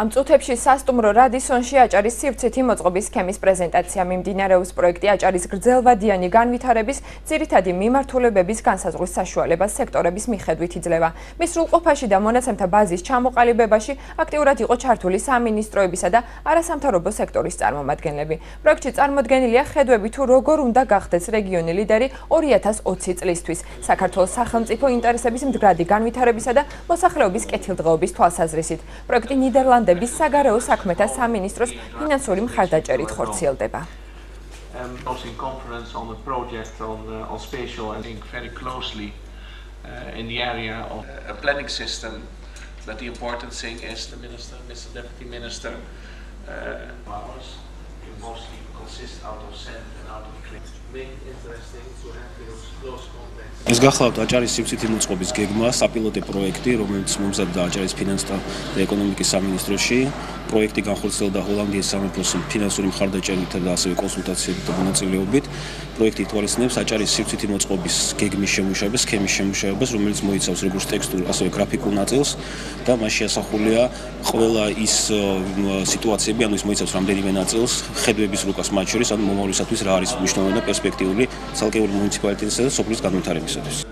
Am წუთებში სასტუმრო რადისონში აჭარის სივრცითი მოწყობის სქემის პრეზენტაცია მიმდინარეობს. პროექტი აჭარის გრძელვადიანი განვითარების ძირითადი მიმართულებების განსაზღვრის საშუალებას სექტორების მიხედვით იძლევა. მის სრულყოფაში და მონაცემთა ბაზის ჩამოყალიბებაში აკტიურად იყო ჩართული სამინისტროებისა და არასამთავრობო სექტორის წარმომადგენლები. პროექტში წარმოდგენილია ხედვები თუ როგორ უნდა გახდეს რეგიონი ლიდერი 2020 წლისთვის. საქართველოს სახელმწიფო ინტერესების მდგრადი განვითარებისა და მოსახლეობის კეთილდღეობის თვალსაზრისით. პროექტი ნიდერლანდების საგარეო საქმეთა სამინისტროს ფინანსური მხარდაჭერით ხორციელდება. In the area of a planning system, but the important thing is the minister, Mr. Deputy Minister, powers mostly consist out of sand and out of clay. Make interesting to have those close contacts. ეს გახლავთ აჭარის სივრცითი მოწყობის გეგმა, საპილოტო პროექტი, რომელიც მომზადდა აჭარის ფინანსთა და ეკონომიკის სამინისტროში. პროექტი განხორციელდა ჰოლანდიის სამეფოს ფინანსური მხარდაჭერით და ასევე კონსულტაციებით და მონაწილეობით. პროექტი ითვალისწინებს აჭარის სივრცითი მოწყობის გეგმის შემუშავებას, სქემის შემუშავებას, რომელიც მოიცავს როგორც ტექსტურ, ასევე გრაფიკულ ნაწილს და მასში ასახულია ყველა ის სიტუაციები, ანუ ის მოიცავს რამდენიმე ნაწილს, ხედვების რუკას მათ შორის, ანუ მომავლისათვის რა არის მნიშვნელოვანი და პერსპექტიული ცალკეული მუნიციპალიტეტისა და სოფლის განვითარებისათვის.